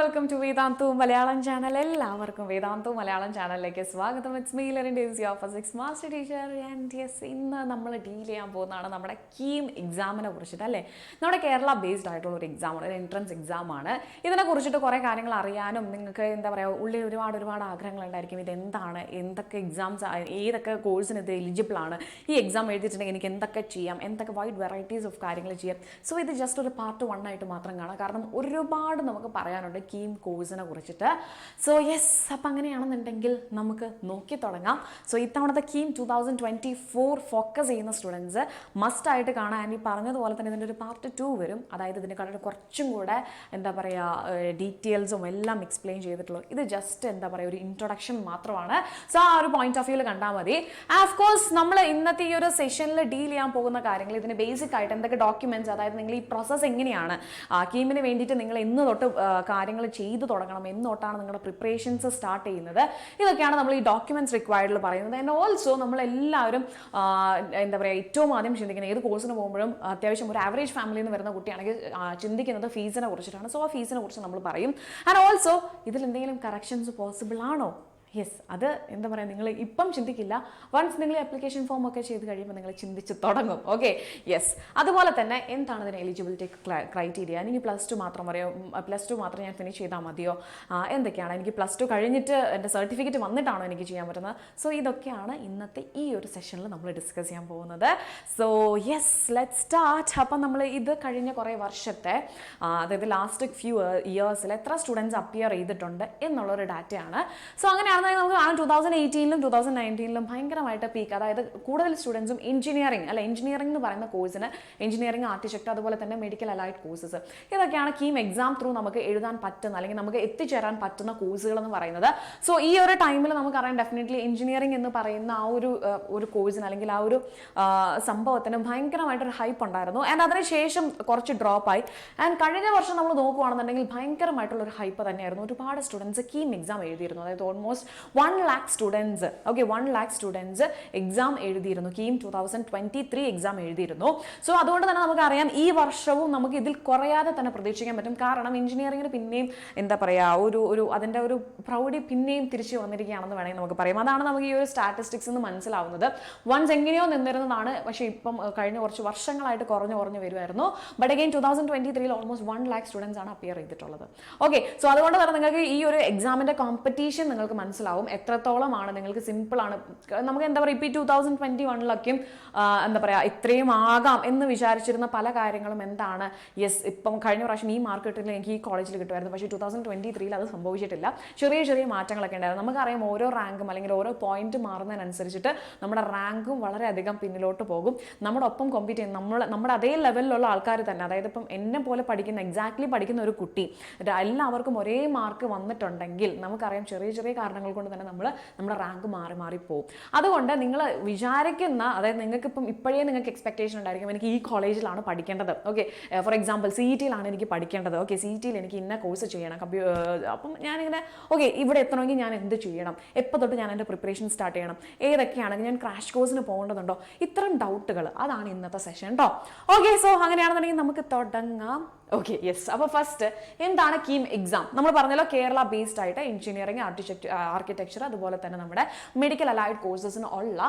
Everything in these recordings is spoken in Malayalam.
welcome to Vedantu Malayalam channel. എല്ലാവർക്കും Vedantu Malayalam ചാനലിലേക്ക് സ്വാഗതം. It's me Lerin Davis, your physics master teacher. And yes, ഇന്ന് നമ്മൾ ഡീൽ ചെയ്യാൻ പോകുന്നതാണ് നമ്മുടെ കീം എക്സാമിനെ കുറിച്ചിട്ട് അല്ലേ. നമ്മുടെ കേരള ബേസ്ഡ് ആയിട്ടുള്ള ഒരു എക്സാമാണ്, ഒരു എൻട്രൻസ് എക്സാമാണ്. ഇതിനെ കുറിച്ചിട്ട് കുറേ കാര്യങ്ങൾ അറിയാനും നിങ്ങൾക്ക് എന്താ പറയുക ഉള്ളിൽ ഒരുപാട് ആഗ്രഹങ്ങൾ ഉണ്ടായിരിക്കും. ഇതെന്താണ്, എന്തൊക്കെ എക്സാംസ്, ഏതൊക്കെ കോഴ്സിന് ഇത് എലിജിബിൾ ആണ്, ഈ എക്സാം എഴുതിയിട്ടുണ്ടെങ്കിൽ എനിക്ക് എന്തൊക്കെ ചെയ്യാം, എന്തൊക്കെ വൈഡ് വെറൈറ്റീസ് ഓഫ് കാര്യങ്ങൾ ചെയ്യാം. സോ ഇത് ജസ്റ്റ് ഒരു പാർട്ട് 1 ആയിട്ട് മാത്രം കാണാം. കാരണം ഒരുപാട് നമുക്ക് പറയാനുണ്ട് കീം കോഴ്സിനെ കുറിച്ചിട്ട്. സോ യെസ്, അപ്പം അങ്ങനെയാണെന്നുണ്ടെങ്കിൽ നമുക്ക് നോക്കി തുടങ്ങാം. സോ ഇത്തവണത്തെ കീം 2024 ഫോക്കസ് ചെയ്യുന്ന സ്റ്റുഡൻസ് മസ്റ്റായിട്ട് കാണാൻ. ഈ പറഞ്ഞതുപോലെ തന്നെ ഇതിൻ്റെ ഒരു പാർട്ട് 2 വരും. അതായത് ഇതിനെക്കാളും കുറച്ചും കൂടെ എന്താ പറയുക ഡീറ്റെയിൽസും എല്ലാം എക്സ്പ്ലെയിൻ ചെയ്തിട്ടുള്ളൂ. ഇത് ജസ്റ്റ് എന്താ പറയുക ഒരു ഇൻട്രൊഡക്ഷൻ മാത്രമാണ്. സോ ആ ഒരു പോയിന്റ് ഓഫ് വ്യൂവിൽ കണ്ടാൽ മതി. ഓഫ് കോഴ്സ് നമ്മൾ ഇന്നത്തെ ഈ ഒരു സെഷനിൽ ഡീൽ ചെയ്യാൻ പോകുന്ന കാര്യങ്ങൾ, ഇതിന് ബേസിക് ആയിട്ട് എന്തൊക്കെ ഡോക്യുമെന്റ്സ്, അതായത് നിങ്ങൾ ഈ പ്രോസസ്സ് എങ്ങനെയാണ് കീമിന് വേണ്ടിയിട്ട് നിങ്ങൾ എന്ന് തൊട്ട് കാര്യങ്ങൾ ചെയ്തു തുടങ്ങണം, എന്ന് തൊട്ടാണ് നിങ്ങളുടെ പ്രിപ്പറേഷൻസ് സ്റ്റാർട്ട് ചെയ്യുന്നത്, ഇതൊക്കെയാണ് നമ്മൾ ഈ ഡോക്യുമെന്റ്സ് റിക്വയർഡിൽ പറയുന്നത്. ആൻഡ് ഓൾസോ നമ്മളെല്ലാവരും എന്താ പറയുക ഏറ്റവും ആദ്യം ചിന്തിക്കുന്നത് ഏത് കോഴ്സിന് പോകുമ്പോഴും അത്യാവശ്യം ഒരു ആവറേജ് ഫാമിലിയിൽ നിന്ന് വരുന്ന കുട്ടിയാണെങ്കിൽ ചിന്തിക്കുന്നത് ഫീസിനെ കുറിച്ചിട്ടാണ്. സോ ആ ഫീസിനെ കുറിച്ച് നമ്മൾ പറയും. ആൻഡ് ഓൾസോ ഇതിൽ എന്തെങ്കിലും കറക്ഷൻസ് പോസിബിൾ ആണോ? യെസ്, അത് എന്താ പറയുക നിങ്ങൾ ഇപ്പം ചിന്തിക്കില്ല. വൺസ് നിങ്ങൾ ആപ്ലിക്കേഷൻ ഫോം ഒക്കെ ചെയ്ത് കഴിയുമ്പോൾ നിങ്ങൾ ചിന്തിച്ച് തുടങ്ങും. Okay, yes. അതുപോലെ തന്നെ എന്താണ് ഇതിന് എലിജിബിലിറ്റി ക്രൈറ്റീരിയ? എനിക്ക് +2 മാത്രം പറയാം, +2 മാത്രം ഞാൻ ഫിനിഷ് ചെയ്താൽ മതിയോ? എന്തൊക്കെയാണ് എനിക്ക് +2 കഴിഞ്ഞിട്ട് എൻ്റെ സർട്ടിഫിക്കറ്റ് വന്നിട്ടാണോ എനിക്ക് ചെയ്യാൻ പറ്റുന്നത്? സോ ഇതൊക്കെയാണ് ഇന്നത്തെ ഈ ഒരു സെഷനിൽ നമ്മൾ ഡിസ്കസ് ചെയ്യാൻ പോകുന്നത്. So yes, let start. അപ്പം നമ്മൾ ഇത് കഴിഞ്ഞ കുറേ വർഷത്തെ അതായത് ലാസ്റ്റ് ഫ്യൂ ഇയേഴ്സിൽ എത്ര സ്റ്റുഡൻസ് അപ്പിയർ ചെയ്തിട്ടുണ്ട് എന്നുള്ളൊരു ഡാറ്റയാണ്. സോ അങ്ങനെയാണ് നമുക്ക് 2018ലും 2019ലും ഭയങ്കരമായിട്ട് പീക്ക്, അതായത് കൂടുതൽ സ്റ്റുഡൻസും എഞ്ചിനീയറിംഗ് എന്ന് പറയുന്ന കോഴ്സിന്, എഞ്ചിനീയറിംഗ്, ആർട്ടിടെക്ചർ, അതുപോലെ തന്നെ മെഡിക്കൽ അലൈഡ് കോഴ്സസ്, ഇതൊക്കെയാണ് കീം എക്സാം ത്രൂ നമുക്ക് എഴുതാൻ പറ്റുന്ന അല്ലെങ്കിൽ നമുക്ക് എത്തിച്ചേരാൻ പറ്റുന്ന കോഴ്സുകൾ എന്ന് പറയുന്നത്. സോ ഈ ഒരു ടൈമിൽ നമുക്കറിയാം ഡെഫിനറ്റ്ലി എഞ്ചിനീയറിംഗ് എന്ന് പറയുന്ന ആ ഒരു കോഴ്സിന് അല്ലെങ്കിൽ ആ ഒരു സംഭവത്തിന് ഭയങ്കരമായിട്ടൊരു ഹൈപ്പ് ഉണ്ടായിരുന്നു. ആൻഡ് അതിനുശേഷം കുറച്ച് ഡ്രോപ്പായി. ആൻഡ് കഴിഞ്ഞ വർഷം നമ്മൾ നോക്കുകയാണെന്നുണ്ടെങ്കിൽ ഭയങ്കരമായിട്ടുള്ളൊരു ഹൈപ്പ് തന്നെയായിരുന്നു. ഒരുപാട് സ്റ്റുഡൻസ് കീം എക്സാം എഴുതിയിരുന്നു. അതായത് almost 1 lakh students, okay, 1 lakh students exam എഴുതിയിരുന്നു. കീം 2023 എക്സാം എഴുതിയിരുന്നു. സോ അതുകൊണ്ട് തന്നെ നമുക്കറിയാം ഈ വർഷവും നമുക്ക് ഇതിൽ കുറയാതെ തന്നെ പ്രതീക്ഷിക്കാൻ പറ്റും. കാരണം എഞ്ചിനീയറിംഗിന് പിന്നെയും എന്താ പറയുക ഒരു അതിൻ്റെ ഒരു പ്രൗഢി പിന്നെയും തിരിച്ചു വന്നിരിക്കുകയാണെന്ന് വേണമെങ്കിൽ നമുക്ക് പറയാം. അതാണ് നമുക്ക് ഈ ഒരു സ്റ്റാറ്റിസ്റ്റിക്സ് എന്ന് മനസ്സിലാവുന്നത്. വൺസ് എങ്ങനെയോ നിന്നിരുന്നതാണ്, പക്ഷേ ഇപ്പം കഴിഞ്ഞ കുറച്ച് വർഷങ്ങളായിട്ട് കുറഞ്ഞു വരുമായിരുന്നു. But again 2023 almost 1 lakh students ആണ് അപ്പിയർ ചെയ്തിട്ടുള്ളത്. ഓക്കെ, സോ അതുകൊണ്ട് തന്നെ നിങ്ങൾക്ക് ഈ ഒരു എക്സാമിൻ്റെ കോമ്പറ്റീഷൻ നിങ്ങൾക്ക് മനസ്സിലാവും എത്രത്തോളമാണ് നിങ്ങൾക്ക് സിമ്പിളാണ്. നമുക്ക് എന്താ പറയുക ഇപ്പോൾ 2021 എന്താ പറയുക ഇത്രയും ആകാം എന്ന് വിചാരിച്ചിരുന്ന പല കാര്യങ്ങളും എന്താണ്, യെസ് ഇപ്പം കഴിഞ്ഞ പ്രാവശ്യം ഈ മാർക്ക് കിട്ടില്ല എനിക്ക് ഈ കോളേജിൽ കിട്ടുമായിരുന്നു, പക്ഷേ 2023 അത് സംഭവിച്ചിട്ടില്ല. ചെറിയ മാറ്റങ്ങളൊക്കെ ഉണ്ടായിരുന്നു. നമുക്കറിയാം ഓരോ റാങ്കും അല്ലെങ്കിൽ ഓരോ പോയിന്റ് മാറുന്നതിനനുസരിച്ചിട്ട് നമ്മുടെ റാങ്കും വളരെയധികം പിന്നിലോട്ട് പോകും. നമ്മുടെ ഒപ്പം കോമ്പീറ്റ് ചെയ്യുന്ന നമ്മുടെ അതേ ലെവലിലുള്ള ആൾക്കാർ തന്നെ, അതായത് ഇപ്പം എന്നെ പോലെ എക്സാക്ട്ലി പഠിക്കുന്ന ഒരു കുട്ടി എല്ലാവർക്കും ഒരേ മാർക്ക് വന്നിട്ടുണ്ടെങ്കിൽ നമുക്കറിയാം ചെറിയ കാരണങ്ങൾ കൊണ്ട് തന്നെ നമ്മുടെ റാങ്ക് മാറി പോകും. അതുകൊണ്ട് നിങ്ങൾ വിചാരിക്കുന്ന, അതായത് നിങ്ങൾക്കിപ്പം ഇപ്പോഴേ നിങ്ങൾക്ക് എക്സ്പെക്ടേഷൻ ഉണ്ടായിരിക്കും എനിക്ക് ഈ കോളേജിലാണ് പഠിക്കേണ്ടത്, ഓക്കെ, ഫോർ എക്സാമ്പിൾ CET-യിലാണ് എനിക്ക് പഠിക്കേണ്ടത്, ഓക്കെ, CET-യിൽ എനിക്ക് ഇന്ന കോഴ്സ് ചെയ്യണം, അപ്പം ഞാനിങ്ങനെ ഓക്കെ ഇവിടെ എത്തണമെങ്കിൽ ഞാൻ എന്ത് ചെയ്യണം, എപ്പോൾ തൊട്ട് ഞാൻ എൻ്റെ പ്രിപ്പറേഷൻ സ്റ്റാർട്ട് ചെയ്യണം, ഏതൊക്കെയാണെങ്കിൽ ഞാൻ ക്രാഷ് കോഴ്സിന് പോകേണ്ടതുണ്ടോ, ഇത്തരം ഡൗട്ടുകൾ, അതാണ് ഇന്നത്തെ സെഷൻ കേട്ടോ. ഓക്കെ, സോ അങ്ങനെയാണെന്നുണ്ടെങ്കിൽ നമുക്ക് തുടങ്ങാം. Okay, yes. അപ്പോൾ ഫസ്റ്റ് എന്താണ് കീം എക്സാം? നമ്മൾ പറഞ്ഞല്ലോ കേരള ബേസ്ഡ് ആയിട്ട് എഞ്ചിനീയറിംഗ്, ആർക്കിടെക്ചർ, അതുപോലെ തന്നെ നമ്മുടെ മെഡിക്കൽ അലൈഡ് കോഴ്സസിന് ഉള്ള,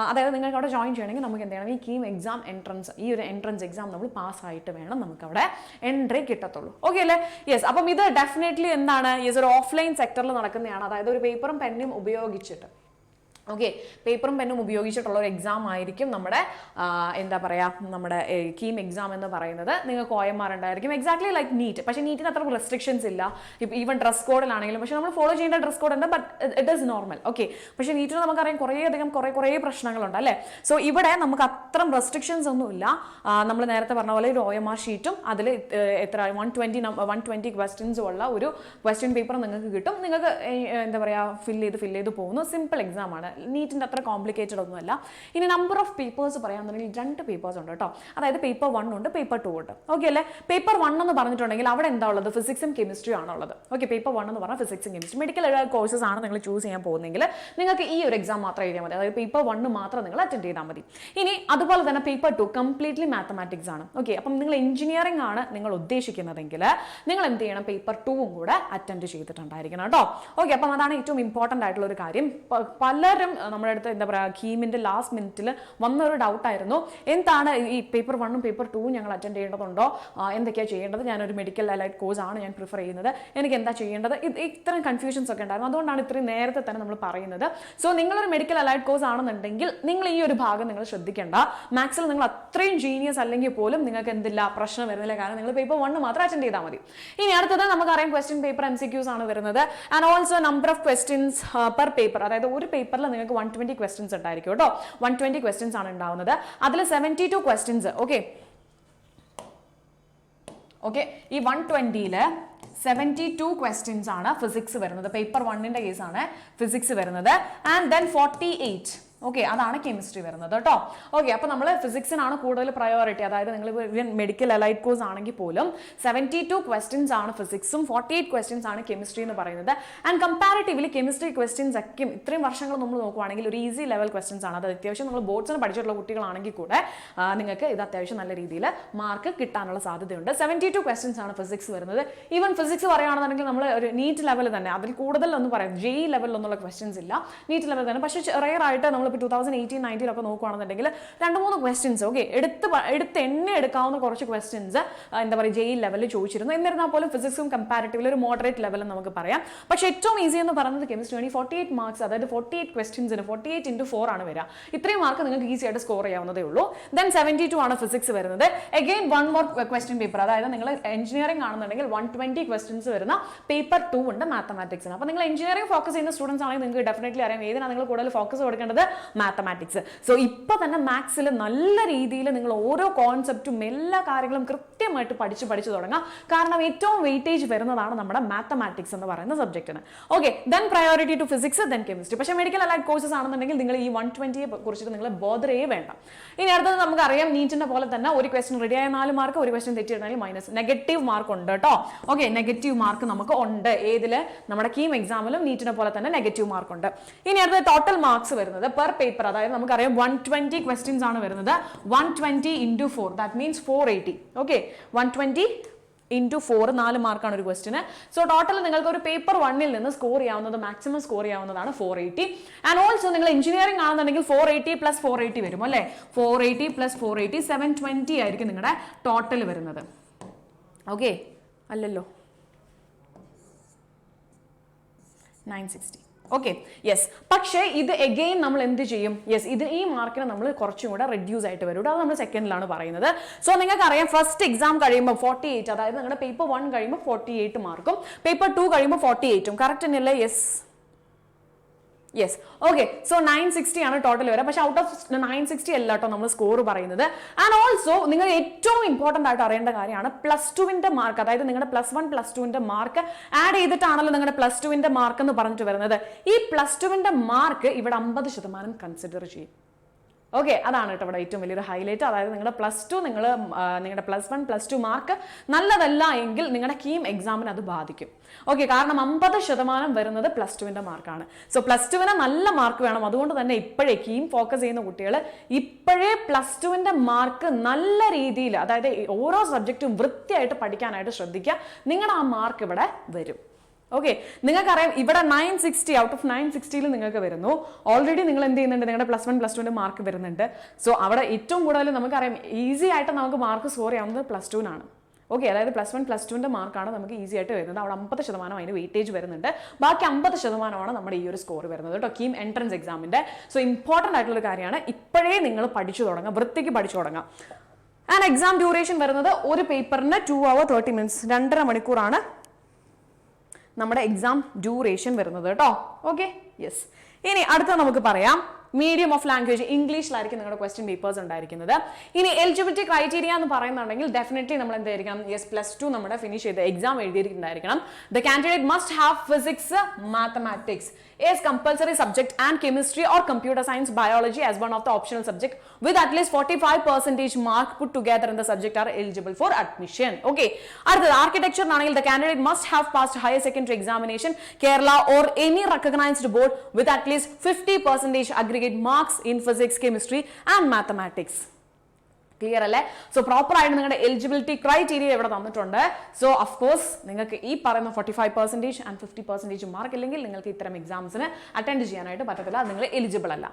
അതായത് നിങ്ങൾക്ക് അവിടെ ജോയിൻ ചെയ്യണമെങ്കിൽ നമുക്ക് എന്ത് ചെയ്യണം, ഈ കീം എക്സാം ഈ ഒരു എൻട്രൻസ് എക്സാം നമ്മൾ പാസ്സായിട്ട് വേണം നമുക്ക് അവിടെ എൻട്രി കിട്ടത്തുള്ളൂ. ഓക്കെ അല്ലേ? യെസ്. അപ്പം ഇത് ഡെഫിനറ്റ്ലി എന്താണ്, യെസ്, ഒരു ഓഫ്ലൈൻ സെക്ടറിൽ നടക്കുന്നതാണ്. അതായത് ഒരു പേപ്പറും പെന്നും ഉപയോഗിച്ചിട്ട്, ഓക്കെ, പേപ്പറും പെന്നും ഉപയോഗിച്ചിട്ടുള്ള ഒരു എക്സാം ആയിരിക്കും നമ്മുടെ എന്താ പറയുക നമ്മുടെ കീം എക്സാം എന്ന് പറയുന്നത്. നിങ്ങൾക്ക് OMR ഉണ്ടായിരിക്കും, എക്സാക്ട്ലി ലൈക്ക് നീറ്റ്. പക്ഷേ നീറ്റിന് അത്ര റെസ്ട്രിക്ഷൻസ് ഇല്ല. ഈവൻ ഡ്രസ് കോഡിലാണെങ്കിലും, പക്ഷേ നമ്മൾ ഫോളോ ചെയ്യേണ്ട ഡ്രസ് കോഡ് ഉണ്ട്, but it is normal. Okay, പക്ഷേ നീറ്റിന് നമുക്കറിയാം കുറേ പ്രശ്നങ്ങളുണ്ട് അല്ലേ. സോ ഇവിടെ നമുക്ക് അത്രയും റെസ്ട്രിക്ഷൻസ് ഒന്നുമില്ല. നമ്മൾ നേരത്തെ പറഞ്ഞ പോലെ ഒരു OMR ഷീറ്റും അതിൽ എത്ര 120 ക്വസ്റ്റ്യൻസും ഉള്ള ഒരു ക്വസ്റ്റ്യൻ പേപ്പർ നിങ്ങൾക്ക് കിട്ടും. നിങ്ങൾക്ക് എന്താ പറയുക ഫില്ല് ചെയ്ത് പോകുന്നു. സിമ്പിൾ എക്സാം ആണ്. നീറ്റിൻ്റെ അത്ര കോംപ്ലിക്കേറ്റഡ് ഒന്നുമല്ല. ഇനി നമ്പർ ഓഫ് പേപ്പേഴ്സ് പറയാമെന്നുണ്ടെങ്കിൽ 2 പേപ്പേഴ്സ് ഉണ്ട് കേട്ടോ. അതായത് പേപ്പർ 1 ഉണ്ട്, പേപ്പർ 2 ഉണ്ട്. ഓക്കെ അല്ലേ? പേപ്പർ 1 എന്ന് പറഞ്ഞിട്ടുണ്ടെങ്കിൽ അവിടെ എന്താ ഉള്ളത്? ഫിസിക്സും കെമിസ്ട്രിയും ആണുള്ളത്. ഓക്കെ, പേപ്പർ 1 എന്ന് പറഞ്ഞാൽ ഫിസിക്സും കെമിസ്ട്രി. മെഡിക്കൽ കോഴ്സസ് ആണ് നിങ്ങൾ ചൂസ് ചെയ്യാൻ പോകുന്നെങ്കിൽ നിങ്ങൾക്ക് ഈ ഒരു എക്സാം മാത്രം എഴുതിയാൽ മതി. അതായത് പേപ്പർ 1 മാത്രം നിങ്ങൾ അറ്റൻഡ് ചെയ്താൽ മതി. ഇനി അതുപോലെ തന്നെ പേപ്പർ 2 കംപ്ലീറ്റ്ലി മാത്തമാറ്റിക്സ് ആണ്. ഓക്കെ, അപ്പം നിങ്ങൾ എഞ്ചിനീയറിംഗ് ആണ് നിങ്ങൾ ഉദ്ദേശിക്കുന്നതെങ്കിൽ നിങ്ങൾ എന്ത് ചെയ്യണം? പേപ്പർ 2 കൂടെ അറ്റൻഡ് ചെയ്തിട്ടുണ്ടായിരിക്കണം കേട്ടോ. ഓക്കെ, അപ്പം അതാണ് ഏറ്റവും ഇമ്പോർട്ടൻ്റ് ആയിട്ടുള്ള ഒരു കാര്യം. പലരും നമ്മുടെ അടുത്ത് എന്താ പറയുക, കീമിൻ്റെ ലാസ്റ്റ് മിനിറ്റിൽ വന്നൊരു ഡൗട്ടായിരുന്നു, എന്താണ് ഈ പേപ്പർ 1ഉം പേപ്പർ 2ഉം ഞങ്ങൾ അറ്റൻഡ് ചെയ്യേണ്ടതുണ്ടോ, എന്തൊക്കെയാണ് ചെയ്യേണ്ടത്, ഞാനൊരു മെഡിക്കൽ അലൈഡ് കോഴ്സ് ആണ് ഞാൻ പ്രിഫർ ചെയ്യുന്നത്, എനിക്ക് എന്താ ചെയ്യേണ്ടത്, ഇത്തരം കൺഫ്യൂഷൻസ് ഒക്കെ ഉണ്ടായിരുന്നു. അതുകൊണ്ടാണ് ഇത്രയും നേരത്തെ തന്നെ നമ്മൾ പറയുന്നത്. സോ നിങ്ങളൊരു മെഡിക്കൽ അലൈഡ് കോഴ്സ് ആണെന്നുണ്ടെങ്കിൽ നിങ്ങൾ ഈ ഒരു ഭാഗം നിങ്ങൾ ശ്രദ്ധിക്കേണ്ട. മാത്സിൽ നിങ്ങൾ അത്രയും ജീനിയസ് അല്ലെങ്കിൽ പോലും നിങ്ങൾക്ക് എന്തില്ല, പ്രശ്നം വരുന്നില്ല. കാരണം നിങ്ങൾ പേപ്പർ 1 മാത്രം അറ്റൻഡ് ചെയ്താൽ മതി. ഇനി അടുത്തത് നമുക്കറിയാം ക്വസ്റ്റ്യൻ പേപ്പർ MCQs ആണ് വരുന്നത്. And also number of questions per paper. അതായത് ഒരു പേപ്പറിൽ നിങ്ങൾക്ക് 120 ക്വസ്റ്റ്യൻസ് ഉണ്ടായിരിക്കും കേട്ടോ. 120 ക്വസ്റ്റ്യൻസ് ആണ് ഉണ്ടാവുന്നത്. അതിൽ 72 ക്വസ്റ്റ്യൻസ്. ഓക്കെ, ഈ 120ൽ 72 ക്വസ്റ്റ്യൻസ് ആണ് ഫിസിക്സ് വരുന്നത്. പേപ്പർ 1ന്റെ കേസാണ് ഫിസിക്സ് വരുന്നത്. ആൻഡ് ദെൻ 48 ഓക്കെ, അതാണ് കെമിസ്ട്രി വരുന്നത് കേട്ടോ. ഓക്കെ, അപ്പോൾ നമ്മൾ ഫിസിക്സിനാണ് കൂടുതൽ പ്രയോറിറ്റി. അതായത് നിങ്ങൾ മെഡിക്കൽ അലൈഡ് കോഴ്സ് ആണെങ്കിൽ പോലും 72 ക്വസ്റ്റ്യൻസ് ആണ് ഫിസിക്സും 48 ക്വസ്റ്റ്യൻസ് ആണ് കെമിസ്ട്രി എന്ന് പറയുന്നത്. ആൻഡ് കമ്പാരിറ്റീവ്ലി കെമിസ്ട്രി ക്വസ്റ്റ്യൻസ് ഒക്കെ ഇത്രയും വർഷങ്ങൾ നമ്മൾ നോക്കുവാണെങ്കിൽ ഒരു ഈസി ലെവൽ ക്വസ്റ്റ്യൻസ് ആണ്. അത് അത്യാവശ്യം നിങ്ങൾ ബോർഡ്സിന് പഠിച്ചിട്ടുള്ള കുട്ടികളാണെങ്കിൽ കൂടെ നിങ്ങൾക്ക് ഇത് അത്യാവശ്യം നല്ല രീതിയിൽ മാർക്ക് കിട്ടാനുള്ള സാധ്യതയുണ്ട്. 72 ക്വസ്റ്റ്യൻസ് ആണ് ഫിസിക്സ് വരുന്നത്. ഈവൻ ഫിസിക്സ് പറയുകയാണെന്നുണ്ടെങ്കിൽ നമ്മൾ ഒരു നീറ്റ് ലെവൽ തന്നെ, അതിൽ കൂടുതലൊന്നും പറയാം, JEE ലെവലിലൊന്നുള്ള ക്വസ്റ്റ്യൻസ് ഇല്ല, നീറ്റ് ലെവൽ തന്നെ. പക്ഷേ റെയർ ആയിട്ട് നമ്മൾ 2018-19 ഒക്കെ നോക്കുകയാണെന്നുണ്ടെങ്കിൽ 2-3 ക്വസ്റ്റ്യൻസ് എടുത്ത് എണ്ണ എടുക്കാവുന്ന കുറച്ച് ക്വസ്റ്റ്യൻസ് എന്താ പറയുക JEE ലെവലിൽ ചോദിച്ചിരുന്നു. എന്നിരുന്നാൽ പോലും ഫിസിക്സും കമ്പാരിറ്റീവ്ലി ഒരു മോഡറേറ്റ് ലെവൽ നമുക്ക് പറയാം. പക്ഷേ ഏറ്റവും ഈസി എന്ന് പറയുന്നത് കെമിസ്ട്രി ആണ്. 48 മാർക്സ്, അതായത് 48 ക്വസ്റ്റ്യൻസിന് 48 × 4 ആണ് വരിക. ഇത്രയും മാർക്ക് നിങ്ങൾക്ക് ഈസി ആയിട്ട് സ്കോർ ചെയ്യാവുന്നതേ ഉള്ളൂ. ദെൻ 72 ആണ് ഫിസിക്സ് വരുന്നത്. Again 1 more question paper. അതായത് നിങ്ങൾ എഞ്ചിനീയറിംഗ് ആണെന്നുണ്ടെങ്കിൽ 120 ക്വസ്റ്റ്യൻസ് വരുന്ന പേപ്പർ 2 ഉണ്ട് മാത്തമാറ്റിക്സിന്. അപ്പോൾ നിങ്ങൾ എഞ്ചിനീയറിംഗ് ഫോക്കസ് ചെയ്യുന്ന സ്റ്റുഡൻസ് ആണെങ്കിൽ നിങ്ങൾക്ക് ഡെഫിനറ്റ്ലി അറിയാം ഏതിനാണ് നിങ്ങൾ കൂടുതൽ ഫോക്കസ് കൊടുക്കേണ്ടത്, മാത്തമാറ്റിക്സ്. സോ ഇപ്പൊ തന്നെ മാത്സിൽ നല്ല രീതിയിൽ നിങ്ങൾ ഓരോ കോൺസെപ്റ്റും എല്ലാ കാര്യങ്ങളും കൃത്യമായിട്ട് പഠിച്ചു തുടങ്ങാം. കാരണം ഏറ്റവും വെയിറ്റേജ് വരുന്നതാണ് നമ്മുടെ മാത്തമാറ്റിക്സ് എന്ന് പറയുന്ന സബ്ജക്റ്റിന്. Okay, then priority to physics, then chemistry. പക്ഷേ മെഡിക്കൽ അലൈഡ് കോഴ്സസ് ആണെന്നുണ്ടെങ്കിൽ നിങ്ങൾ ഈ 120യെ കുറിച്ചിട്ട് നിങ്ങൾ ബോധറേ വേണ്ട. ഇനി അടുത്തത് നമുക്കറിയാം നീറ്റിന്റെ പോലെ തന്നെ ഒരു ക്വസ്റ്റ്യൻ റെഡിയായ 4 മാർക്ക്, ഒരു ക്വസ്റ്റ്യൻ തെറ്റിയിട്ടാണെങ്കിൽ മൈനസ്. നെഗറ്റീവ് മാർക്ക് ഉണ്ട് കേട്ടോ. ഓക്കെ, നെഗറ്റീവ് മാർക്ക് നമുക്ക് ഉണ്ട്. ഏതില്? നമ്മുടെ കീം എക്സാമിലും നീറ്റിനെ പോലെ തന്നെ നെഗറ്റീവ് മാർക്ക് ഉണ്ട്. ഇനി അടുത്തത് ടോട്ടൽ മാർക്സ് വരുന്നത് പെർ പേപ്പർ. അതായത് നമുക്കറിയാം 120 ക്വസ്റ്റ്യൻസ് ആണ് വരുന്നത്. 120 × 4 ദാറ്റ് മീൻസ് 480. ഓക്കെ, 120 × 4 4 മാർക്കാണ് ഒരു ക്വസ്റ്റിന്. സോ ടോട്ടൽ നിങ്ങൾക്ക് ഒരു പേപ്പർ 1ൽ നിന്ന് സ്കോർ ചെയ്യാവുന്നത്, മാക്സിമം സ്കോർ ചെയ്യാവുന്നതാണ് 480. ആൻഡ് ഓൾസോ നിങ്ങൾ എഞ്ചിനീയറിംഗ് ആണെന്നുണ്ടെങ്കിൽ 480 + 480 വരും അല്ലേ. 480 + 480 720 ആയിരിക്കും നിങ്ങളുടെ ടോട്ടൽ വരുന്നത്. ഓക്കെ, അല്ലല്ലോ 960. Okay, yes. പക്ഷേ ഇത് എഗെയിൻ നമ്മൾ എന്ത് ചെയ്യും? യെസ്, ഇത് ഈ മാർക്കിന് നമ്മൾ കുറച്ചും കൂടെ റെഡ്യൂസ് ആയിട്ട് വരും. അത് നമ്മൾ സെക്കൻഡിലാണ് പറയുന്നത്. സോ നിങ്ങൾക്ക് അറിയാം ഫസ്റ്റ് എക്സാം കഴിയുമ്പോൾ 48, അതായത് നിങ്ങളുടെ പേപ്പർ 1 കഴിയുമ്പോൾ 48 മാർക്കും പേപ്പർ 2 കഴിയുമ്പോൾ 48. കറക്റ്റ് തന്നെയല്ലേ? യെസ്. ഓക്കെ, സോ 960 ആണ് ടോട്ടൽ വരിക. പക്ഷേ ഔട്ട് ഓഫ് 960 അല്ല കേട്ടോ നമ്മൾ സ്കോർ പറയുന്നത്. ആൻഡ് ഓൾസോ നിങ്ങൾ ഏറ്റവും ഇമ്പോർട്ടൻ്റ് ആയിട്ട് അറിയേണ്ട കാര്യമാണ് +2ന്റെ മാർക്ക്. അതായത് നിങ്ങളുടെ +1 +2ന്റെ മാർക്ക് ആഡ് ചെയ്തിട്ടാണല്ലോ നിങ്ങളുടെ +2ന്റെ മാർക്ക് എന്ന് പറഞ്ഞിട്ട് വരുന്നത്. ഈ +2ന്റെ മാർക്ക് ഇവിടെ 50% കൺസിഡർ ചെയ്യും. ഓക്കെ, അതാണ് കേട്ടോ ഇവിടെ ഏറ്റവും വലിയൊരു ഹൈലൈറ്റ്. അതായത് നിങ്ങളുടെ +2 നിങ്ങളുടെ +1 +2 മാർക്ക് നല്ലതല്ല എങ്കിൽ നിങ്ങളുടെ കീം എക്സാമിന് അത് ബാധിക്കും. ഓക്കെ, കാരണം 50% വരുന്നത് +2ന്റെ മാർക്കാണ്. സോ +2ന് നല്ല മാർക്ക് വേണം. അതുകൊണ്ട് തന്നെ ഇപ്പോഴേ കീം ഫോക്കസ് ചെയ്യുന്ന കുട്ടികൾ ഇപ്പോഴേ +2ന്റെ മാർക്ക് നല്ല രീതിയിൽ, അതായത് ഓരോ സബ്ജക്റ്റും വൃത്തിയായിട്ട് പഠിക്കാനായിട്ട് ശ്രദ്ധിക്കുക. നിങ്ങളുടെ ആ മാർക്ക് ഇവിടെ വരും. ഓക്കെ, നിങ്ങൾക്കറിയാം ഇവിടെ 960 ഔട്ട് ഓഫ് 960ൽ നിങ്ങൾക്ക് വരുന്നു. ഓൾറെഡി നിങ്ങൾ എന്ത് ചെയ്യുന്നുണ്ട്? നിങ്ങളുടെ +1 +2ന്റെ മാർക്ക് വരുന്നുണ്ട്. സോ അവിടെ ഏറ്റവും കൂടുതൽ നമുക്കറിയാം ഈസി ആയിട്ട് നമുക്ക് മാർക്ക് സ്കോർ ചെയ്യാവുന്നത് +2നാണ്. ഓക്കെ, അതായത് +1 +2ന്റെ മാർക്കാണ് നമുക്ക് ഈസി ആയിട്ട് വരുന്നത്. അവിടെ 50% അതിന് വെയിറ്റേജ് വരുന്നുണ്ട്. ബാക്കി 50% നമ്മുടെ ഈ ഒരു സ്കോർ വരുന്നത് കേട്ടോ, കീം എൻട്രൻസ് എക്സാമിന്റെ. സോ ഇമ്പോർട്ടൻ്റ് ആയിട്ടുള്ള കാര്യമാണ്. ഇപ്പോഴേ നിങ്ങൾ പഠിച്ചു തുടങ്ങുക, വൃത്തിക്ക് പഠിച്ചു തുടങ്ങാം. ആൻഡ് എക്സാം ഡ്യൂറേഷൻ വരുന്നത് ഒരു പേപ്പറിന് 2 hours 30 minutes, 2.5 മണിക്കൂറാണ് നമ്മുടെ എക്സാം ഡ്യൂറേഷൻ വരുന്നത് കേട്ടോ. Okay, yes. ഇനി അടുത്ത നമുക്ക് പറയാം മീഡിയം ഓഫ് ലാംഗ്വേജ് ഇംഗ്ലീഷിലായിരിക്കും നിങ്ങളുടെ ക്വസ്റ്റ്യൻ പേപ്പേഴ്സ് ഉണ്ടായിരിക്കുന്നത്. ഇനി എലിജിബിലിറ്റി ക്രൈറ്റീരിയ എന്ന് പറയുന്നുണ്ടെങ്കിൽ ഡെഫിനറ്റ്ലി നമ്മൾ എന്തായിരിക്കണം, +2 നമ്മുടെ ഫിനിഷ് ചെയ്ത് എക്സാം എഴുതിയിട്ടുണ്ടായിരിക്കണം. The candidate must have physics, mathematics as compulsory subject and chemistry or computer science, biology as one of the optional subject with at least 45% mark put together in the subject are eligible for admission. Okay, അടുത്തത് architecture ആണെങ്കിൽ the candidate must have passed higher secondary examination Kerala or any recognized board with at least 50% aggregate marks in physics, chemistry and mathematics. Clear അല്ലേ? സോ പ്രോപ്പർ ആയിട്ട് നിങ്ങളുടെ എലിജിബിലിറ്റി ക്രൈറ്റീരിയ ഇവിടെ തന്നിട്ടുണ്ട്. സോ ഓഫ് കോഴ്സ് നിങ്ങൾക്ക് ഈ പറയുന്ന 45% ആൻഡ് 50% മാർക്ക് ഇല്ലെങ്കിൽ നിങ്ങൾക്ക് ഇത്തരം എക്സാംസിന് അറ്റൻഡ് ചെയ്യാനായിട്ട് പറ്റത്തില്ല, നിങ്ങൾ എലിജിബിൾ അല്ല.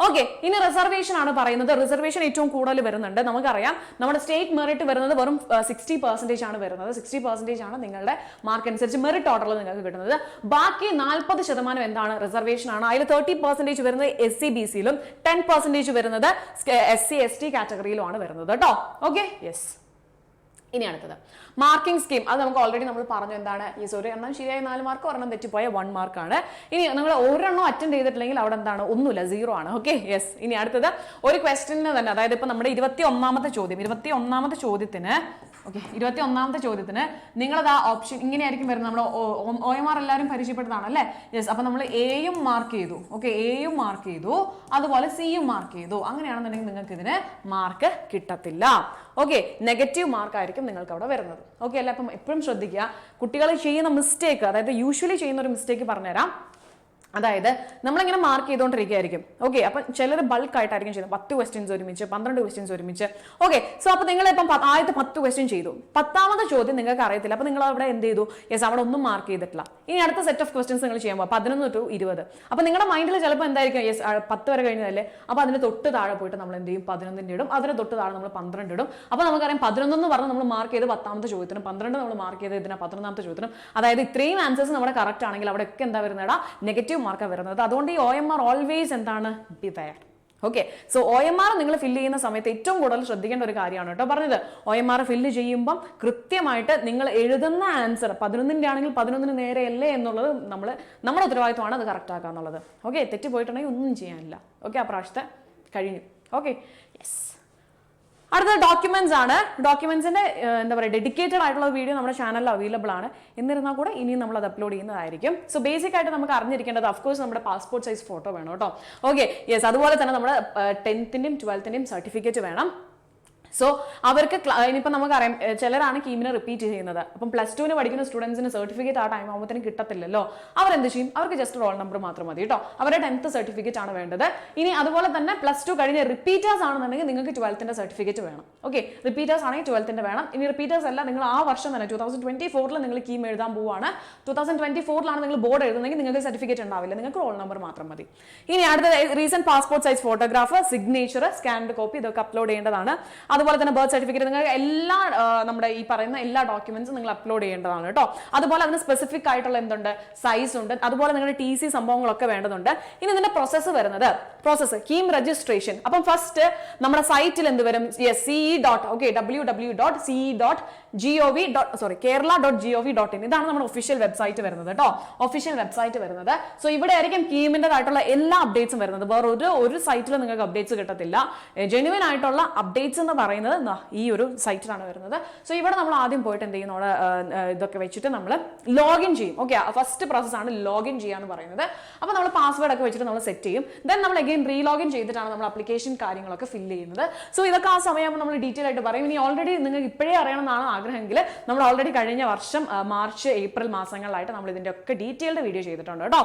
ഓക്കെ, ഇനി റിസർവേഷൻ ആണ് പറയുന്നത്. റിസർവേഷൻ ഏറ്റവും കൂടുതൽ വരുന്നുണ്ട്. നമുക്കറിയാം നമ്മുടെ സ്റ്റേറ്റ് മെറിറ്റ് വരുന്നത് വെറും 60% ആണ് വരുന്നത്. 60% ആണ് നിങ്ങളുടെ മാർക്ക് അനുസരിച്ച് മെറിറ്റ് ഓർഡറിൽ നിങ്ങൾക്ക് കിട്ടുന്നത്. ബാക്കി 40% എന്താണ്, റിസർവേഷൻ ആണ്. അതിൽ 30% വരുന്നത് SC/BC-ലും 10% വരുന്നത് SC/ST കാറ്റഗറിയിലുമാണ് വരുന്നത് കേട്ടോ. Okay, yes. ഇനി അടുത്തത് മാർക്കിംഗ് സ്കീം. അത് നമുക്ക് ഓൾറെഡി നമ്മൾ പറഞ്ഞു എന്താണ്. ഒരെണ്ണം ശരിയായ 4 മാർക്ക്, ഒരെണ്ണം തെറ്റിപ്പോയ 1 മാർക്കാണ്. ഇനി നിങ്ങൾ ഒരെണ്ണം അറ്റൻഡ് ചെയ്തിട്ടില്ലെങ്കിൽ അവിടെ എന്താണ്, ഒന്നുമില്ല, 0 ആണ്. Okay, yes. ഇനി അടുത്തത് ഒരു ക്വസ്റ്റ്യന് തന്നെ, അതായത് ഇപ്പൊ നമ്മുടെ 21ാമത്തെ ചോദ്യത്തിന് നിങ്ങളത് ആ ഓപ്ഷൻ ഇങ്ങനെയായിരിക്കും വരുന്നത്. നമ്മൾ OMR എല്ലാവരും പരിചയപ്പെട്ടതാണ് അല്ലേ? യെസ്. അപ്പൊ നമ്മൾ എയും മാർക്ക് ചെയ്തു, ഓക്കെ, എയും മാർക്ക് ചെയ്തു, അതുപോലെ സിയും മാർക്ക് ചെയ്തു. അങ്ങനെയാണെന്നുണ്ടെങ്കിൽ നിങ്ങൾക്ക് ഇതിന് മാർക്ക് കിട്ടത്തില്ല. ഓക്കെ, നെഗറ്റീവ് മാർക്ക് ആയിരിക്കും നിങ്ങൾക്ക് അവിടെ വരുന്നത്. ഓക്കെ അല്ല? അപ്പം എപ്പോഴും ശ്രദ്ധിക്കുക, കുട്ടികൾ ചെയ്യുന്ന മിസ്റ്റേക്ക്, അതായത് യൂഷ്വലി ചെയ്യുന്ന ഒരു മിസ്റ്റേക്ക് പറഞ്ഞുതരാം. അതായത് നമ്മളിങ്ങനെ മാർക്ക് ചെയ്തുകൊണ്ടിരിക്കുകയായിരിക്കും. ഓക്കെ, അപ്പം ചിലർ ബൾക്ക് ആയിട്ടായിരിക്കും ചെയ്യുന്നത്. 10 ക്വസ്റ്റ്യൻസ് ഒരുമിച്ച്, 12 ക്വസ്റ്റ്യൻസ് ഒരുമിച്ച്. ഓക്കെ, സോ അപ്പോൾ നിങ്ങളിപ്പം ആദ്യത്തെ 10 ക്വസ്റ്റ്യൻ ചെയ്തു, 10ാമത്തെ ചോദ്യം നിങ്ങൾക്ക് അറിയത്തില്ല. അപ്പോൾ നിങ്ങൾ അവിടെ എന്ത് ചെയ്തു, യെസ്, അവിടെ ഒന്നും മാർക്ക് ചെയ്തിട്ടില്ല. ഇനി അടുത്ത സെറ്റ് ഓഫ് ക്വസ്റ്റ്യൻസ് നിങ്ങൾ ചെയ്യാൻ പോകും 11 to 20. അപ്പോൾ നിങ്ങളുടെ മൈൻഡിൽ ചിലപ്പോൾ എന്തായിരിക്കും, യെസ് 10 വരെ കഴിഞ്ഞതല്ലേ, അപ്പോൾ അതിന് തൊട്ട് താഴെ പോയിട്ട് നമ്മൾ എന്ത് ചെയ്യും, 11 ഇടും. അതിന് തൊട്ട് താഴെ നമ്മൾ 12 ഇടും. അപ്പോൾ നമുക്കറിയാം 11 എന്ന് പറഞ്ഞാൽ നമ്മൾ മാർക്ക് ചെയ്ത് 10ാമത്തെ ചോദ്യത്തിനും, 12 നമ്മൾ മാർക്ക് ചെയ്ത് ഇതിന് 11ാമത്തെ ചോദ്യത്തിനും. അതായത് ഇത്രയും ആൻസേഴ്സ് നമ്മുടെ കറക്റ്റ് ആണെങ്കിൽ അവിടെയൊക്കെ എന്താ വരുന്നേടാ, നെഗറ്റീവ് മാർക്കാണ് വരുന്നത്. അതുകൊണ്ട് ഈ OMR ഓൾവേസ് എന്താണ്, ബിവെയർ. ഓക്കെ, സോ OMR നിങ്ങൾ ഫില്ല് ചെയ്യുന്ന സമയത്ത് ഏറ്റവും കൂടുതൽ ശ്രദ്ധിക്കേണ്ട ഒരു കാര്യമാണ് കേട്ടോ പറഞ്ഞത്. OMR ഫില്ല് ചെയ്യുമ്പം കൃത്യമായിട്ട് നിങ്ങൾ എഴുതുന്ന ആൻസർ 11ന്റെ ആണെങ്കിൽ 11ന് നേരെയല്ലേ എന്നുള്ളത് നമ്മുടെ ഉത്തരവാദിത്വമാണ് അത് കറക്റ്റ് ആക്കുക എന്നുള്ളത്. ഓക്കെ, തെറ്റിപ്പോയിട്ടുണ്ടെങ്കിൽ ഒന്നും ചെയ്യാനില്ല. ഓക്കെ, ആ പ്രാവശ്യത്തെ കഴിഞ്ഞു. Okay, yes. അടുത്ത ഡോക്യുമെന്റ്സ് ആണ്. ഡോക്യുമെന്റ്സിന്റെ എന്താ പറയുക, ഡെഡിക്കേറ്റഡ് ആയിട്ടുള്ള വീഡിയോ നമ്മുടെ ചാനലിൽ അവൈലബിൾ ആണ്. എന്നിരുന്നാൽ കൂടെ ഇനിയും നമ്മൾ അത് അപ്ലോഡ് ചെയ്യുന്നതായിരിക്കും. സോ ബേസിക് ആയിട്ട് നമുക്ക് അറിഞ്ഞിരിക്കേണ്ടത് അഫ്കോഴ്സ് നമ്മുടെ പാസ്പോർട്ട് സൈസ് ഫോട്ടോ വേണം കേട്ടോ. Okay, yes. അതുപോലെ തന്നെ നമ്മുടെ 10ന്റെയും 12ന്റെയും സർട്ടിഫിക്കറ്റ് വേണം. സോ അവർക്ക് ഇനിയിപ്പോൾ നമുക്കറിയാം ചിലരാണ് കീമിനെ റിപ്പീറ്റ് ചെയ്യുന്നത്. അപ്പം +2 പഠിക്കുന്ന സ്റ്റുഡൻസിന് സർട്ടിഫിക്കറ്റ് ആ ടൈം ആകുമ്പോഴത്തേനും കിട്ടത്തില്ലല്ലോ. അവരെന്ത് ചെയ്യും, അവർക്ക് ജസ്റ്റ് റോൾ നമ്പർ മാത്രം മതി കേട്ടോ. അവരുടെ 10th സർട്ടിഫിക്കറ്റ് ആണ് വേണ്ടത്. ഇനി അതുപോലെ തന്നെ +2 കഴിഞ്ഞ റിപ്പീറ്റേഴ്സ് ആണെന്നുണ്ടെങ്കിൽ നിങ്ങൾക്ക് 12ന്റെ സർട്ടിഫിക്കറ്റ് വേണം. ഓക്കെ, റിപ്പീറ്റേഴ്സ് ആണെങ്കിൽ 12ന്റെ വേണം. ഇനി റിപ്പീറ്റേഴ്സ് അല്ല, നിങ്ങൾ ആ വർഷം തന്നെ 2024 നിങ്ങൾ കീം എഴുതാൻ പോവുകയാണ്, 2024 നിങ്ങൾ ബോർഡ് എഴുതുന്നെങ്കിൽ നിങ്ങൾക്ക് സർട്ടിഫിക്കറ്റ് ഉണ്ടാവില്ല, നിങ്ങൾക്ക് റോൾ നമ്പർ മാത്രം മതി. ഇനി അടുത്ത recent passport size photograph, signature, scanned copy ഇതൊക്കെ അപ്ലോഡ് ചെയ്യേണ്ടതാണ്. അതുപോലെ തന്നെ ബർത്ത് സർട്ടിഫിക്കറ്റ്, നിങ്ങൾ എല്ലാ നമ്മുടെ ഈ പറയുന്ന എല്ലാ ഡോക്യുമെന്റ്സും നിങ്ങൾ അപ്ലോഡ് ചെയ്യേണ്ടതാണ് കേട്ടോ. അതുപോലെ അതിന് സ്പെസിഫിക് ആയിട്ടുള്ള എന്തുണ്ട്, സൈസ് ഉണ്ട്. അതുപോലെ നിങ്ങളുടെ TC സംഭവങ്ങളൊക്കെ വേണ്ടതുണ്ട്. ഇനി ഇതിന്റെ പ്രോസസ്സ് വരുന്നത്, കീം രജിസ്ട്രേഷൻ. അപ്പം ഫസ്റ്റ് നമ്മുടെ സൈറ്റിൽ എന്ത് വരും, www.ce.gov.kerala.gov.in ഇതാണ് നമ്മുടെ ഒഫീഷ്യൽ വെബ്സൈറ്റ് വരുന്നത് കേട്ടോ. ഒഫീഷ്യൽ വെബ്സൈറ്റ് വരുന്നത്. സോ ഇവിടെ ആയിരിക്കും കീമിൻ്റെതായിട്ടുള്ള എല്ലാ അപ്ഡേറ്റ്സും വരുന്നത്. വേറെ ഒരു സൈറ്റിലും നിങ്ങൾക്ക് അപ്ഡേറ്റ്സ് കിട്ടത്തില്ല. ജെന്യുവൻ ആയിട്ടുള്ള അപ്ഡേറ്റ്സ് എന്ന് പറയുന്നത് ഈ ഒരു സൈറ്റിലാണ് വരുന്നത്. സോ ഇവിടെ നമ്മൾ ആദ്യം പോയിട്ട് എന്ത് ചെയ്യും, നമ്മുടെ ഇതൊക്കെ വെച്ചിട്ട് നമ്മൾ ലോഗിൻ ചെയ്യും. ഓക്കെ, ഫസ്റ്റ് പ്രോസസ്സാണ് ലോഗിൻ ചെയ്യാന്ന് പറയുന്നത്. അപ്പോൾ നമ്മൾ പാസ്വേഡ് ഒക്കെ വെച്ചിട്ട് നമ്മൾ സെറ്റ് ചെയ്യും. ദെൻ നമ്മൾ അഗെയിൻ റീലോഗിൻ ചെയ്തിട്ടാണ് നമ്മൾ ആപ്ലിക്കേഷൻ കാര്യങ്ങളൊക്കെ ഫില്ല് ചെയ്യുന്നത്. സോ ഇതൊക്കെ ആ സമയമാകുമ്പോൾ നമ്മൾ ഡീറ്റെയിൽ ആയിട്ട് പറയും. ഇനി ഓൾറെഡി നിങ്ങൾക്ക് ഇപ്പോഴേ അറിയണമെന്നാണ് ആഗ്രഹമെങ്കിൽ നമ്മൾ ഓൾറെഡി കഴിഞ്ഞ വർഷം മാർച്ച് ഏപ്രിൽ മാസങ്ങളിലായിട്ട് നമ്മൾ ഇതിന്റെ ഒക്കെ ഡീറ്റെയിൽഡ് വീഡിയോ ചെയ്തിട്ടുണ്ട് കേട്ടോ.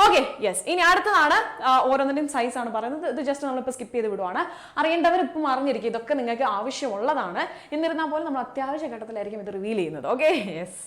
Okay, yes. ഇനി അടുത്തതാണ് ഓരോന്നിന്റെയും സൈസ് ആണ് പറയുന്നത്. ഇത് ജസ്റ്റ് നമ്മളിപ്പോൾ സ്കിപ്പ് ചെയ്ത് വിടുവാണ്. അറിയേണ്ടവർ ഇപ്പം അറിഞ്ഞിരിക്കും, ഇതൊക്കെ നിങ്ങൾക്ക് ആവശ്യമുള്ളതാണ്. എന്നിരുന്നാൽ പോലും നമ്മൾ അത്യാവശ്യ ഘട്ടത്തിലായിരിക്കും ഇത് റിവീൽ ചെയ്യുന്നത്. Okay, yes.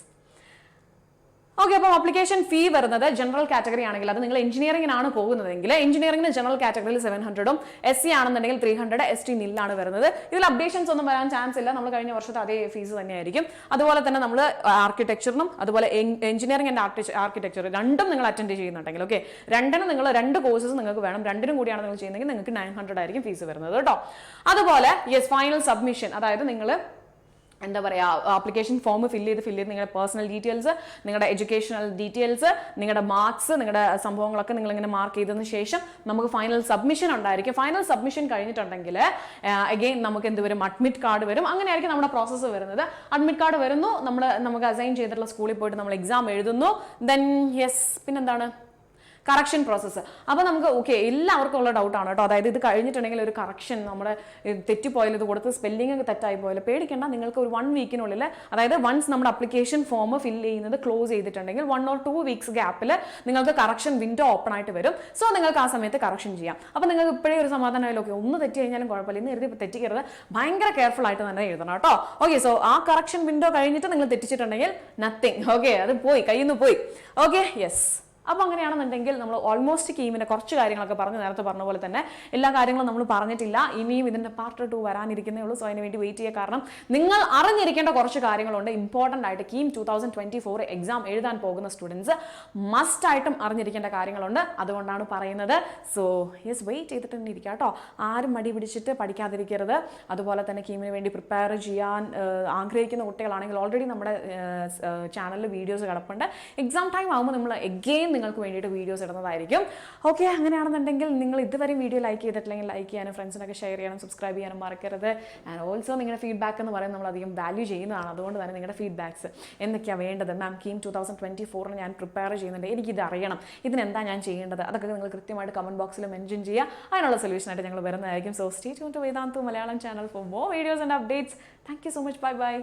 ഓക്കെ, അപ്പോൾ അപ്ലിക്കേഷൻ ഫീ വരുന്നത് ജനറൽ കാറ്റഗറി ആണെങ്കിൽ, അത് നിങ്ങൾ എഞ്ചിനീയറിംഗിനാണ് പോകുന്നതെങ്കിൽ എഞ്ചിനീയറിംഗിന് ജനറൽ കാറ്റഗറിയിൽ 700ഉം, SC ആണെന്നുണ്ടെങ്കിൽ 300, ST നില്ലാണ് വരുന്നത്. ഇതിൽ അപ്ഡേഷൻസ് ഒന്നും വരാൻ ചാൻസ് ഇല്ല. നമ്മൾ കഴിഞ്ഞ വർഷത്തെ അതേ ഫീസ് തന്നെയായിരിക്കും. അതുപോലെ തന്നെ നമ്മൾ ആർക്കിടെക്ചറിനും അതുപോലെ എഞ്ചിനീയറിംഗ് ആൻഡ് ആർക്കിടെക്ചർ രണ്ടും നിങ്ങൾ അറ്റൻഡ് ചെയ്യുന്നുണ്ടെങ്കിൽ, ഓക്കെ, രണ്ടിനും നിങ്ങൾ 2 കോഴ്സസ് നിങ്ങൾക്ക് വേണം. രണ്ടിനും കൂടിയാണ് നിങ്ങൾ ചെയ്യുന്നതെങ്കിൽ നിങ്ങൾക്ക് 900 ആയിരിക്കും ഫീസ് വരുന്നത് കേട്ടോ. അതുപോലെ യെസ്, ഫൈനൽ സബ്മിഷൻ, അതായത് നിങ്ങൾ എന്താ പറയുക, ആപ്ലിക്കേഷൻ ഫോം ഫില്ല് ചെയ്ത് നിങ്ങളുടെ പേഴ്സണൽ ഡീറ്റെയിൽസ്, നിങ്ങളുടെ എഡ്യൂക്കേഷണൽ ഡീറ്റെയിൽസ്, നിങ്ങളുടെ മാർക്സ്, നിങ്ങളുടെ സംഭവങ്ങളൊക്കെ നിങ്ങളിങ്ങനെ മാർക്ക് ചെയ്തതിന് ശേഷം നമുക്ക് ഫൈനൽ സബ്മിഷൻ ഉണ്ടായിരിക്കും. ഫൈനൽ സബ്മിഷൻ കഴിഞ്ഞിട്ടുണ്ടെങ്കിൽ അഗെയിൻ നമുക്ക് എന്ത് വരും, അഡ്മിറ്റ് കാർഡ് വരും. അങ്ങനെയായിരിക്കും നമ്മുടെ പ്രോസസ്സ് വരുന്നത്. അഡ്മിറ്റ് കാർഡ് വരുന്നു, നമുക്ക് അസൈൻ ചെയ്തിട്ടുള്ള സ്കൂളിൽ പോയിട്ട് നമ്മൾ എക്സാം എഴുതുന്നു. ദെൻ പിന്നെന്താണ്, കറക്ഷൻ പ്രോസസ്സ്. അപ്പോൾ നമുക്ക് ഓക്കെ, എല്ലാവർക്കും ഉള്ള ഡൗട്ടാണ് കേട്ടോ. അതായത് ഇത് കഴിഞ്ഞിട്ടുണ്ടെങ്കിൽ ഒരു കറക്ഷൻ, നമ്മുടെ തെറ്റിപ്പോയാലും ഇത് കൊടുത്ത് സ്പെല്ലിംഗ് തെറ്റായി പോയാലും പേടിക്കേണ്ട. നിങ്ങൾക്ക് ഒരു 1 വീക്കിനുള്ളിൽ, അതായത് വൺസ് നമ്മുടെ അപ്ലിക്കേഷൻ ഫോം ഫില്ല് ചെയ്യുന്നത് ക്ലോസ് ചെയ്തിട്ടുണ്ടെങ്കിൽ 1 or 2 വീക്സ് ഗ്യാപ്പിൽ നിങ്ങൾക്ക് കറക്ഷൻ വിൻഡോ ഓപ്പൺ ആയിട്ട് വരും. സോ നിങ്ങൾക്ക് ആ സമയത്ത് കറക്ഷൻ ചെയ്യാം. അപ്പോൾ നിങ്ങൾക്ക് ഇപ്പോഴേ ഒരു സമാധാനമായാലും ഓക്കെ, ഒന്ന് തെറ്റി കഴിഞ്ഞാലും കുഴപ്പമില്ല, ഇന്ന് എഴുതി തെറ്റിക്കരുത്, ഭയങ്കര കെയർഫുൾ ആയിട്ട് തന്നെ എഴുതണം കേട്ടോ. ഓക്കെ, സോ ആ കറക്ഷൻ വിൻഡോ കഴിഞ്ഞിട്ട് നിങ്ങൾ തെറ്റിച്ചിട്ടുണ്ടെങ്കിൽ നത്തിങ്, ഓക്കെ, അത് പോയി, കയ്യിൽ നിന്ന് പോയി. Okay, yes. അപ്പോൾ അങ്ങനെയാണെന്നുണ്ടെങ്കിൽ നമ്മൾ ഓൾമോസ്റ്റ് കീമിൻ്റെ കുറച്ച് കാര്യങ്ങളൊക്കെ നേരത്തെ പറഞ്ഞ പോലെ തന്നെ എല്ലാ കാര്യങ്ങളും നമ്മൾ പറഞ്ഞിട്ടില്ല. ഇനിയും ഇതിൻ്റെ പാർട്ട് 2 വരാനിരിക്കുന്നേ ഉള്ളൂ. സോ അതിന് വേണ്ടി വെയിറ്റ് ചെയ്യുക. കാരണം നിങ്ങൾ അറിഞ്ഞിരിക്കേണ്ട കുറച്ച് കാര്യങ്ങളുണ്ട്, ഇമ്പോർട്ടൻ്റ് ആയിട്ട്. കീം 2024 എക്സാം എഴുതാൻ പോകുന്ന സ്റ്റുഡൻസ് മസ്റ്റ് ആയിട്ടും അറിഞ്ഞിരിക്കേണ്ട കാര്യങ്ങളുണ്ട്. അതുകൊണ്ടാണ് പറയുന്നത്. സോ യെസ്, വെയിറ്റ് ചെയ്തിട്ട് തന്നെ ഇരിക്കുക കേട്ടോ. ആരും മടി പിടിച്ചിട്ട് പഠിക്കാതിരിക്കരുത്. അതുപോലെ തന്നെ കീമിന് വേണ്ടി പ്രിപ്പയർ ചെയ്യാൻ ആഗ്രഹിക്കുന്ന കുട്ടികളാണെങ്കിൽ ഓൾറെഡി നമ്മുടെ ചാനലിൽ വീഡിയോസ് കിടപ്പുണ്ട്. എക്സാം ടൈം ആകുമ്പോൾ നമ്മൾ എഗെയിൻ നിങ്ങൾക്ക് വേണ്ടിയിട്ട് വീഡിയോസ് ഇടുന്നതായിരിക്കും. ഓക്കെ, അങ്ങനെയാണെന്നുണ്ടെങ്കിൽ നിങ്ങൾ ഇതുവരെ വീഡിയോ ലൈക്ക് ചെയ്തിട്ടില്ലെങ്കിൽ ലൈക്ക് ചെയ്യാനും ഫ്രണ്ട്സിനൊക്കെ ഷെയർ ചെയ്യാനും സബ്സ്ക്രൈബ് ചെയ്യാനും മറക്കരുത്. ആൻഡ് ഓൾസോ നിങ്ങളുടെ ഫീഡ്ബാക്ക് എന്ന് പറയുന്നത് നമ്മൾ അധികം വാല്യൂ ചെയ്യുന്നതാണ്. അതുകൊണ്ട് തന്നെ നിങ്ങളുടെ ഫീഡ്ബാക്സ് എന്തൊക്കെയാണ് വേണ്ടത്, മാം കീം 2024 ഞാൻ പ്രിപ്പയർ ചെയ്യുന്നുണ്ട്, എനിക്കിത് അറിയണം, ഇതിനെന്താ ഞാൻ ചെയ്യേണ്ടത്, അതൊക്കെ നിങ്ങൾ കൃത്യമായിട്ട് കമൻറ്റ് ബോക്സിൽ മെൻഷൻ ചെയ്യുക. അതിനുള്ള സൊല്യൂഷനായിട്ട് ഞങ്ങൾ വരുന്നതായിരിക്കും. So stay tune to Vedantu Malayalam channel for more videos and updates. Thank you so much. Bye by.